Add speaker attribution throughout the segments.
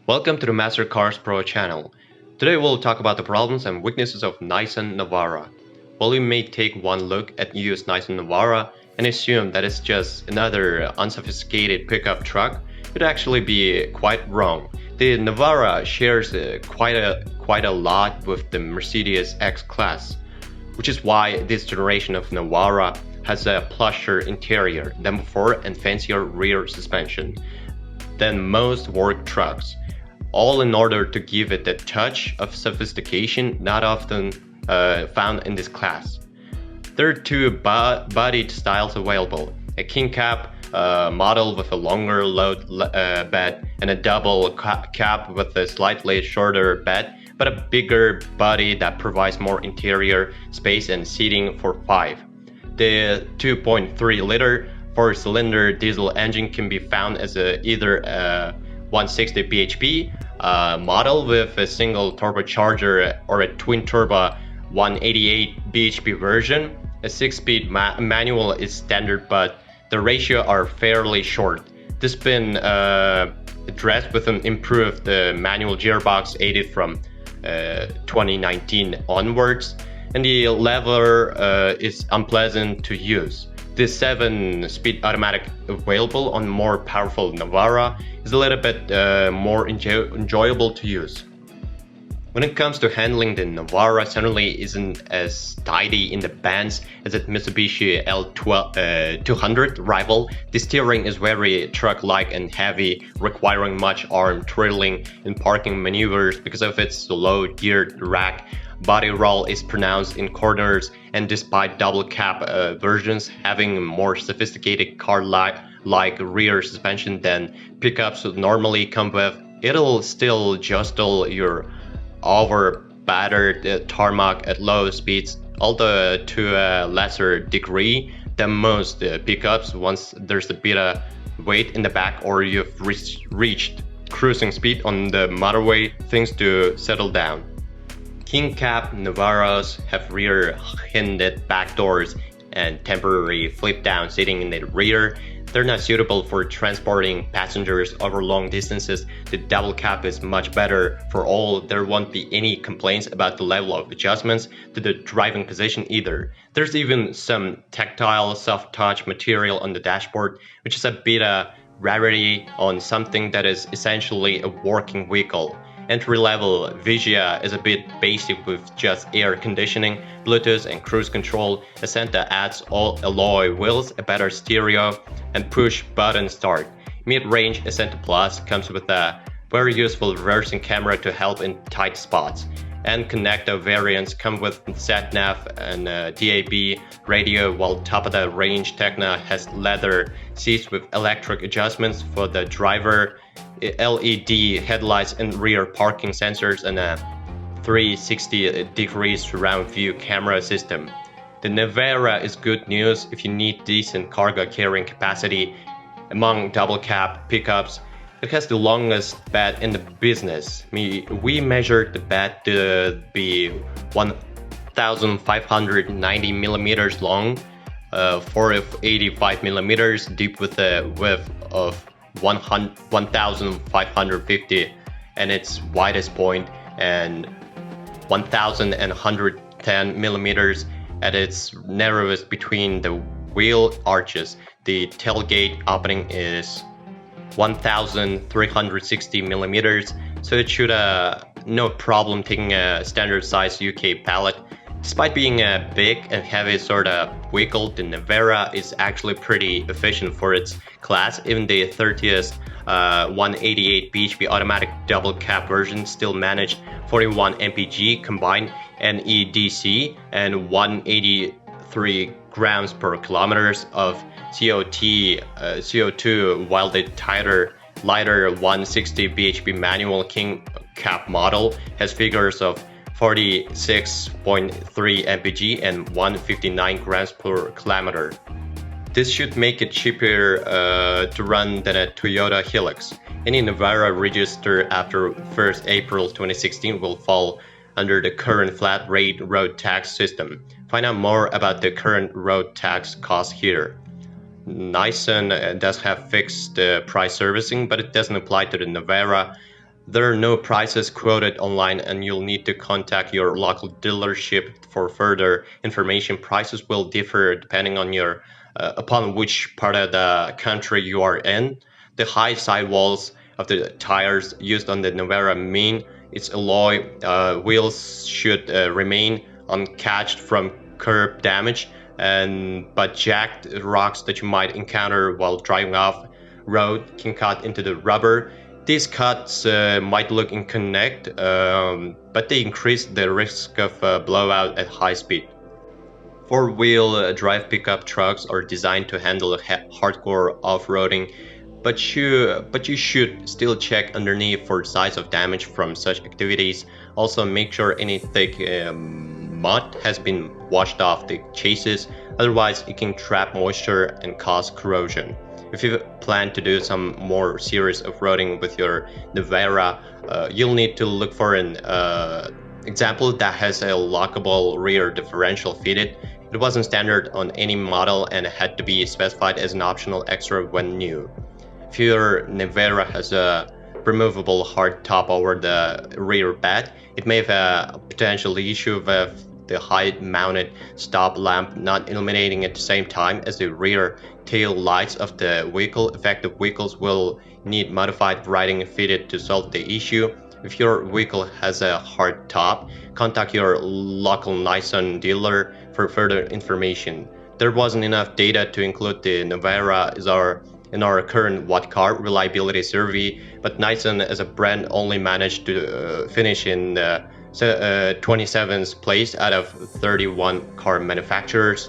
Speaker 1: Welcome to the Master Cars Pro channel. Today we'll talk about the problems and weaknesses of Nissan Navara. While we may take one look at used Nissan Navara and assume that it's just another unsophisticated pickup truck, it'd actually be quite wrong. The Navara shares quite a lot with the Mercedes X-Class, which is why this generation of Navara has a plusher interior than before and fancier rear suspension than most work trucks, all in order to give it a touch of sophistication not often found in this class. There are two bodied styles available, a king cab model with a longer load bed and a double cab with a slightly shorter bed but a bigger body that provides more interior space and seating for 5. The 2.3-liter 4-cylinder diesel engine can be found as either a 160 bhp model with a single turbocharger or a twin-turbo 188 bhp version. A 6-speed manual is standard, but the ratio are fairly short. This has been addressed with an improved manual gearbox aided from 2019 onwards, and the lever is unpleasant to use. The 7-speed automatic available on more powerful Navara is a little bit more enjoyable to use. When it comes to handling, the Navara certainly isn't as tidy in the bands as its Mitsubishi L200 rival. The steering is very truck-like and heavy, requiring much arm twirling in parking maneuvers because of its low geared rack. Body roll is pronounced in corners, and despite double cab versions having more sophisticated car-like rear suspension than pickups would normally come with, it'll still jostle your over battered tarmac at low speeds, although to a lesser degree than most pickups once there's a bit of weight in the back or you've reached cruising speed on the motorway, things to settle down. King cab Navaras have rear-hinged back doors and temporary flip-down seating in the rear. They're not suitable for transporting passengers over long distances. The double cab is much better for all. There won't be any complaints about the level of adjustments to the driving position either. There's even some tactile soft touch material on the dashboard, which is a bit of rarity on something that is essentially a working vehicle. Entry-level Vigia is a bit basic with just air conditioning, Bluetooth and cruise control. Ascenta adds all alloy wheels, a better stereo, and push-button start. Mid-range Ascenta Plus comes with a very useful reversing camera to help in tight spots. And Connector variants come with sat-nav and DAB radio, while top-of-the-range Tecna has leather seats with electric adjustments for the driver, LED headlights and rear parking sensors, and a 360-degree surround view camera system. The Navara is good news if you need decent cargo carrying capacity. Among double cab pickups, it has the longest bed in the business. We measured the bed to be 1,590 millimeters long, 485 millimeters deep with a width of 1,550 and its widest point, and 1,110 millimeters at its narrowest between the wheel arches. The tailgate opening is 1,360 millimeters, so it should no problem taking a standard size UK pallet. Despite being a big and heavy sort of vehicle, the Navara is actually pretty efficient for its class. Even the 30th 188 bhp automatic double cab version still managed 41 mpg combined NEDC and 183 grams per kilometers of CO2, while the lighter 160 bhp manual king cab model has figures of 46.3 mpg and 159 grams per kilometer. This should make it cheaper to run than a Toyota Hilux. Any Navara registered after 1st April 2016 will fall under the current flat rate road tax system. Find out more about the current road tax cost here. Nissan does have fixed price servicing, but it doesn't apply to the Navara. There are no prices quoted online, and you'll need to contact your local dealership for further information. Prices will differ depending on your upon which part of the country you are in. The high sidewalls of the tires used on the Navara mean its alloy wheels should remain uncatched from curb damage, and but jagged rocks that you might encounter while driving off road can cut into the rubber. These cuts might look incontinent, but they increase the risk of blowout at high speed. Four-wheel drive pickup trucks are designed to handle hardcore off-roading, but you should still check underneath for signs of damage from such activities. Also, make sure any thick mud has been washed off the chassis, otherwise it can trap moisture and cause corrosion. If you plan to do some more serious off-roading with your Navara, you'll need to look for an example that has a lockable rear differential fitted. It wasn't standard on any model and had to be specified as an optional extra when new. If your Navara has a removable hard top over the rear bed, it may have a potential issue with the high-mounted stop lamp not illuminating at the same time as the rear tail lights of the vehicle. Effective vehicles will need modified writing fitted to solve the issue. If your vehicle has a hard top, contact your local Nissan dealer for further information. There wasn't enough data to include the Navara in our current What Car reliability survey, but Nissan as a brand only managed to finish in 27th place out of 31 car manufacturers.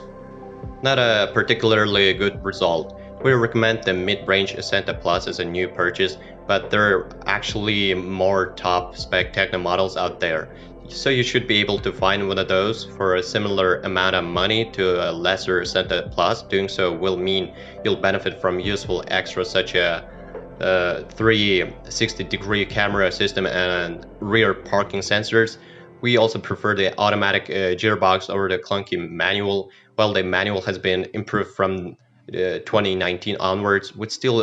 Speaker 1: Not a particularly good result. We recommend the mid-range Ascenta Plus as a new purchase, but there are actually more top-spec techno models out there. So you should be able to find one of those for a similar amount of money to a lesser Ascenta Plus. Doing so will mean you'll benefit from useful extras such as 360-degree camera system and rear parking sensors. We also prefer the automatic gearbox over the clunky manual. While the manual has been improved from 2019 onwards, we'd still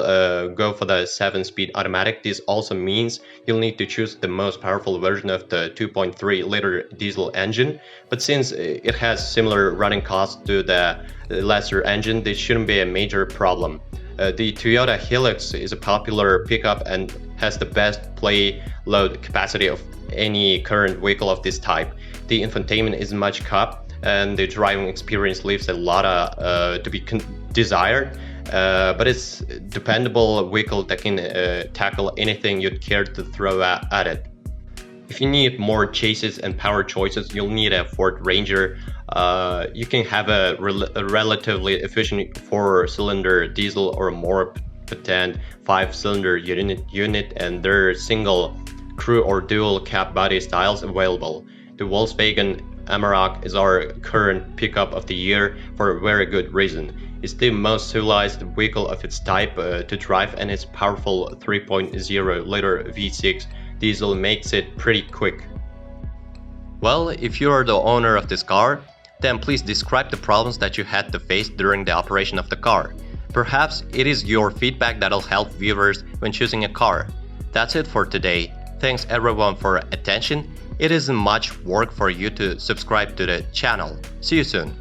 Speaker 1: go for the 7-speed automatic. This also means you'll need to choose the most powerful version of the 2.3-liter diesel engine, but since it has similar running costs to the lesser engine, this shouldn't be a major problem. The Toyota Hilux is a popular pickup and has the best payload capacity of any current vehicle of this type. The infotainment is much cup, and the driving experience leaves a lot to be desired, but it's a dependable vehicle that can tackle anything you'd care to throw at it. If you need more chassis and power choices, you'll need a Ford Ranger. You can have a relatively efficient 4-cylinder diesel or a more potent 5-cylinder unit, and there are single crew or dual cab body styles available. The Volkswagen Amarok is our current pickup of the year for a very good reason. It's the most civilized vehicle of its type to drive, and its powerful 3.0-liter V6 diesel makes it pretty quick. Well, if you are the owner of this car, then please describe the problems that you had to face during the operation of the car. Perhaps it is your feedback that'll help viewers when choosing a car. That's it for today. Thanks everyone for attention. It isn't much work for you to subscribe to the channel. See you soon.